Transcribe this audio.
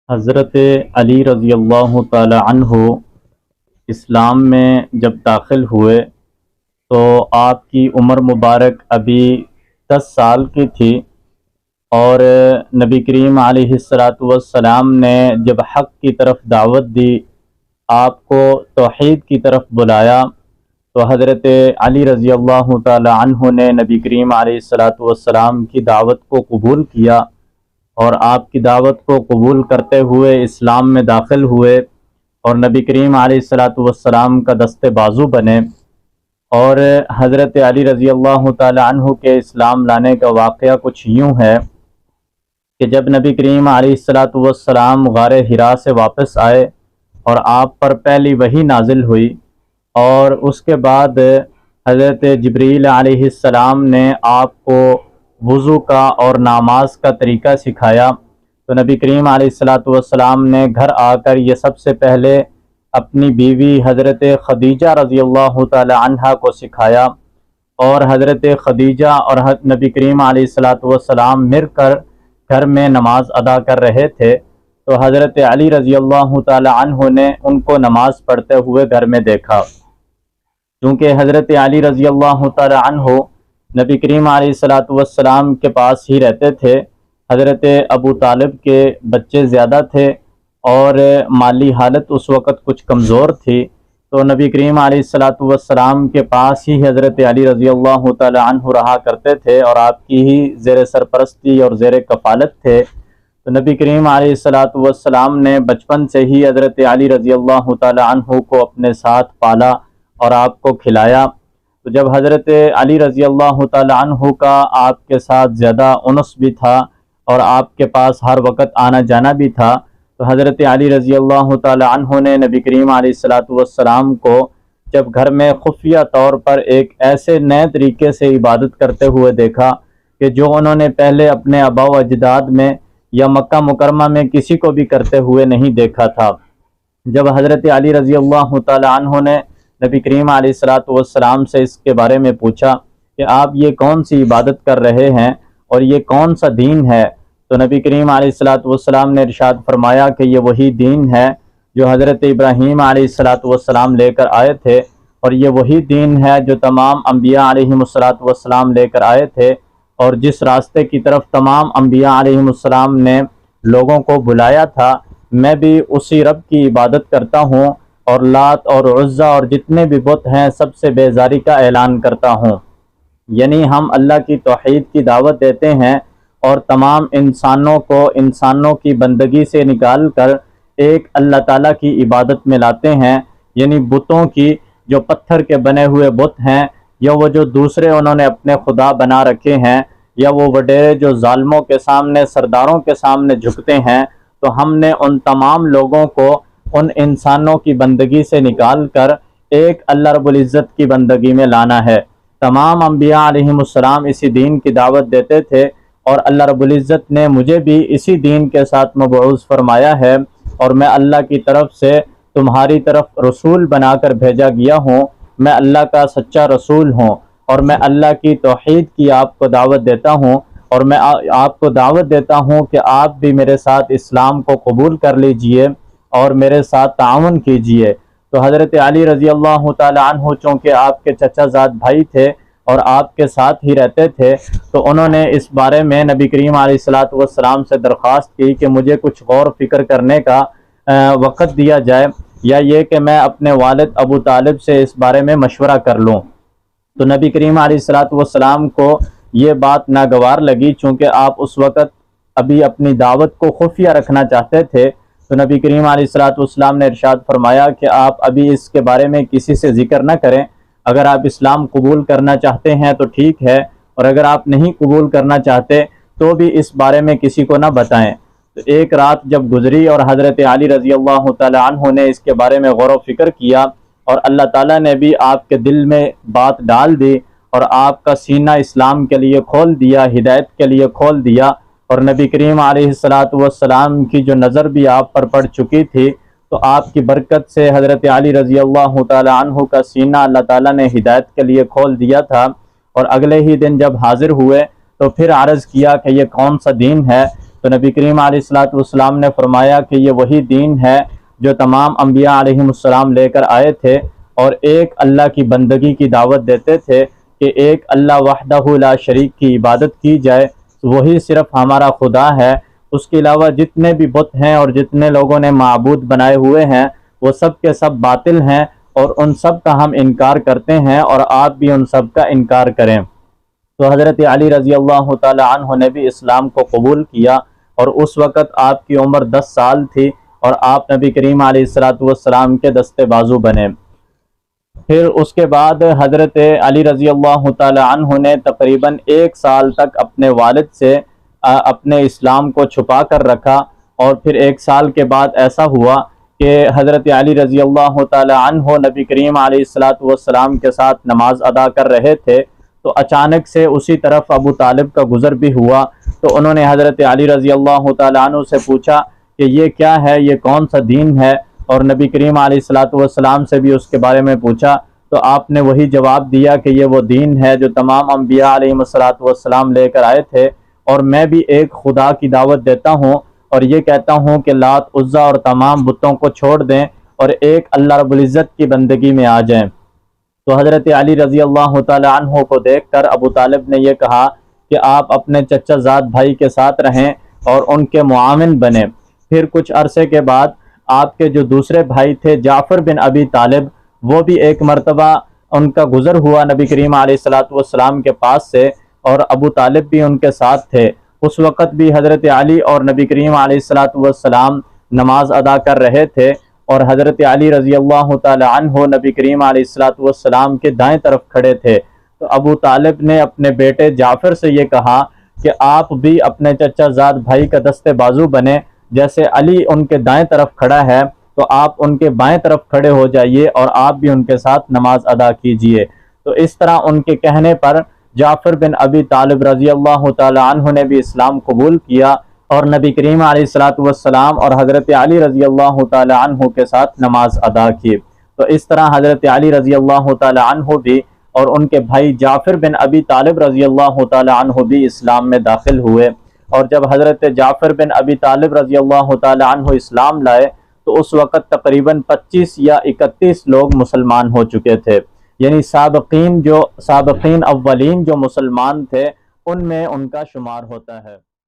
حضرت علی رضی اللہ تعالی عنہ اسلام میں جب داخل ہوئے تو آپ کی عمر مبارک ابھی 10 سال کی تھی، اور نبی کریم علیہ السلام نے جب حق کی طرف دعوت دی، آپ کو توحید کی طرف بلایا، تو حضرت علی رضی اللہ تعالی عنہ نے نبی کریم علیہ السلام کی دعوت کو قبول کیا، اور آپ کی دعوت کو قبول کرتے ہوئے اسلام میں داخل ہوئے، اور نبی کریم علیہ السلام کا دست بازو بنے۔ اور حضرت علی رضی اللہ تعالی عنہ کے اسلام لانے کا واقعہ کچھ یوں ہے کہ جب نبی کریم علیہ السلام غار حرا سے واپس آئے اور آپ پر پہلی وحی نازل ہوئی، اور اس کے بعد حضرت جبریل علیہ السلام نے آپ کو وضو کا اور نماز کا طریقہ سکھایا، تو نبی کریم علیہ السلام نے گھر آ کر یہ سب سے پہلے اپنی بیوی حضرت خدیجہ رضی اللہ تعالی عنہا کو سکھایا، اور حضرت خدیجہ اور نبی کریم علیہ السلام مل کر گھر میں نماز ادا کر رہے تھے، تو حضرت علی رضی اللہ تعالی عنہ نے ان کو نماز پڑھتے ہوئے گھر میں دیکھا۔ چونکہ حضرت علی رضی اللہ تعالی عنہ نبی کریم علیہ السلام کے پاس ہی رہتے تھے، حضرت ابو طالب کے بچے زیادہ تھے اور مالی حالت اس وقت کچھ کمزور تھی، تو نبی کریم علیہ السلام کے پاس ہی حضرت علی رضی اللہ تعالی عنہ رہا کرتے تھے، اور آپ کی ہی زیر سرپرستی اور زیر کفالت تھے۔ تو نبی کریم علیہ السلام نے بچپن سے ہی حضرت علی رضی اللہ تعالی عنہ کو اپنے ساتھ پالا اور آپ کو کھلایا۔ تو جب حضرت علی رضی اللہ تعالی عنہ کا آپ کے ساتھ زیادہ انس بھی تھا اور آپ کے پاس ہر وقت آنا جانا بھی تھا، تو حضرت علی رضی اللہ تعالی عنہ نے نبی کریم علیہ السلام کو جب گھر میں خفیہ طور پر ایک ایسے نئے طریقے سے عبادت کرتے ہوئے دیکھا کہ جو انہوں نے پہلے اپنے آباء و اجداد میں یا مکہ مکرمہ میں کسی کو بھی کرتے ہوئے نہیں دیکھا تھا۔ جب حضرت علی رضی اللہ تعالی عنہ نے نبی کریم علیہ السلام سے اس کے بارے میں پوچھا کہ آپ یہ کون سی عبادت کر رہے ہیں اور یہ کون سا دین ہے، تو نبی کریم علیہ السلام نے ارشاد فرمایا کہ یہ وہی دین ہے جو حضرت ابراہیم علیہ السلام لے کر آئے تھے، اور یہ وہی دین ہے جو تمام انبیاء علیہ السلام لے کر آئے تھے، اور جس راستے کی طرف تمام انبیاء علیہ السلام نے لوگوں کو بلایا تھا، میں بھی اسی رب کی عبادت کرتا ہوں، اور لات اور عزہ اور جتنے بھی بت ہیں سب سے بیزاری کا اعلان کرتا ہوں۔ یعنی ہم اللہ کی توحید کی دعوت دیتے ہیں اور تمام انسانوں کو انسانوں کی بندگی سے نکال کر ایک اللہ تعالیٰ کی عبادت میں لاتے ہیں، یعنی بتوں کی، جو پتھر کے بنے ہوئے بت ہیں، یا وہ جو دوسرے انہوں نے اپنے خدا بنا رکھے ہیں، یا وہ وڈیرے جو ظالموں کے سامنے سرداروں کے سامنے جھکتے ہیں، تو ہم نے ان تمام لوگوں کو ان انسانوں کی بندگی سے نکال کر ایک اللہ رب العزت کی بندگی میں لانا ہے۔ تمام انبیاء علیہ السلام اسی دین کی دعوت دیتے تھے، اور اللہ رب العزت نے مجھے بھی اسی دین کے ساتھ مبعوث فرمایا ہے، اور میں اللہ کی طرف سے تمہاری طرف رسول بنا کر بھیجا گیا ہوں۔ میں اللہ کا سچا رسول ہوں، اور میں اللہ کی توحید کی آپ کو دعوت دیتا ہوں، اور میں آپ کو دعوت دیتا ہوں کہ آپ بھی میرے ساتھ اسلام کو قبول کر لیجئے اور میرے ساتھ تعاون کیجئے۔ تو حضرت علی رضی اللہ تعالی عنہ چونکہ آپ کے چچا زاد بھائی تھے اور آپ کے ساتھ ہی رہتے تھے، تو انہوں نے اس بارے میں نبی کریم علیہ السلام سے درخواست کی کہ مجھے کچھ غور و فکر کرنے کا وقت دیا جائے، یا یہ کہ میں اپنے والد ابو طالب سے اس بارے میں مشورہ کر لوں۔ تو نبی کریم علیہ السلام کو یہ بات ناگوار لگی، چونکہ آپ اس وقت ابھی اپنی دعوت کو خفیہ رکھنا چاہتے تھے، تو نبی کریم علیہ السلام نے ارشاد فرمایا کہ آپ ابھی اس کے بارے میں کسی سے ذکر نہ کریں، اگر آپ اسلام قبول کرنا چاہتے ہیں تو ٹھیک ہے، اور اگر آپ نہیں قبول کرنا چاہتے تو بھی اس بارے میں کسی کو نہ بتائیں۔ تو ایک رات جب گزری اور حضرت علی رضی اللہ تعالی عنہ نے اس کے بارے میں غور و فکر کیا، اور اللہ تعالیٰ نے بھی آپ کے دل میں بات ڈال دی، اور آپ کا سینہ اسلام کے لیے کھول دیا، ہدایت کے لیے کھول دیا، اور نبی کریم علیہ السلام کی جو نظر بھی آپ پر پڑ چکی تھی، تو آپ کی برکت سے حضرت علی رضی اللہ تعالی عنہ کا سینہ اللہ تعالیٰ نے ہدایت کے لیے کھول دیا تھا۔ اور اگلے ہی دن جب حاضر ہوئے تو پھر عرض کیا کہ یہ کون سا دین ہے، تو تو نبی کریم علیہ السلام نے فرمایا کہ یہ وہی دین ہے جو تمام انبیاء علیہ السلام لے کر آئے تھے، اور ایک اللہ کی بندگی کی دعوت دیتے تھے کہ ایک اللہ وحدہ لا شریک کی عبادت کی جائے، وہی صرف ہمارا خدا ہے، اس کے علاوہ جتنے بھی بت ہیں اور جتنے لوگوں نے معبود بنائے ہوئے ہیں وہ سب کے سب باطل ہیں، اور ان سب کا ہم انکار کرتے ہیں، اور آپ بھی ان سب کا انکار کریں۔ تو حضرت علی رضی اللہ تعالی عنہ نے بھی اسلام کو قبول کیا، اور اس وقت آپ کی عمر 10 سال تھی، اور آپ نبی کریم علیہ السلام کے دستے بازو بنے۔ پھر اس کے بعد حضرت علی رضی اللہ تعالی عنہ نے تقریباً 1 سال تک اپنے والد سے اپنے اسلام کو چھپا کر رکھا، اور پھر 1 سال کے بعد ایسا ہوا کہ حضرت علی رضی اللہ تعالی عنہ نبی کریم علیہ السلام کے ساتھ نماز ادا کر رہے تھے، تو اچانک سے اسی طرف ابو طالب کا گزر بھی ہوا، تو انہوں نے حضرت علی رضی اللہ تعالی عنہ سے پوچھا کہ یہ کیا ہے، یہ کون سا دین ہے، اور نبی کریم علیہ السلام سے بھی اس کے بارے میں پوچھا، تو آپ نے وہی جواب دیا کہ یہ وہ دین ہے جو تمام انبیاء علیہ السلام لے کر آئے تھے، اور میں بھی ایک خدا کی دعوت دیتا ہوں، اور یہ کہتا ہوں کہ لات، عزا اور تمام بتوں کو چھوڑ دیں اور ایک اللہ رب العزت کی بندگی میں آ جائیں۔ تو حضرت علی رضی اللہ تعالی عنہ کو دیکھ کر ابو طالب نے یہ کہا کہ آپ اپنے چچا زاد بھائی کے ساتھ رہیں اور ان کے معاون بنیں۔ پھر کچھ عرصے کے بعد آپ کے جو دوسرے بھائی تھے جعفر بن ابی طالب، وہ بھی ایک مرتبہ ان کا گزر ہوا نبی کریم علیہ السلام کے پاس سے، اور ابو طالب بھی ان کے ساتھ تھے۔ اس وقت بھی حضرت علی اور نبی کریم علیہ السلام نماز ادا کر رہے تھے، اور حضرت علی رضی اللہ تعالی عنہ نبی کریم علیہ السلام کے دائیں طرف کھڑے تھے۔ تو ابو طالب نے اپنے بیٹے جعفر سے یہ کہا کہ آپ بھی اپنے چچا زاد بھائی کا دستے بازو بنے، جیسے علی ان کے دائیں طرف کھڑا ہے تو آپ ان کے بائیں طرف کھڑے ہو جائیے اور آپ بھی ان کے ساتھ نماز ادا کیجئے۔ تو اس طرح ان کے کہنے پر جعفر بن ابی طالب رضی اللہ تعالی عنہ نے بھی اسلام قبول کیا، اور نبی کریم علیہ السلام اور حضرت علی رضی اللہ تعالی عنہ کے ساتھ نماز ادا کی۔ تو اس طرح حضرت علی رضی اللہ تعالی عنہ بھی اور ان کے بھائی جعفر بن ابی طالب رضی اللہ تعالی عنہ بھی اسلام میں داخل ہوئے، اور جب حضرت جعفر بن ابی طالب رضی اللہ تعالی عنہ اسلام لائے تو اس وقت تقریباً 25 یا 31 لوگ مسلمان ہو چکے تھے، یعنی سابقین اولین جو مسلمان تھے ان میں ان کا شمار ہوتا ہے۔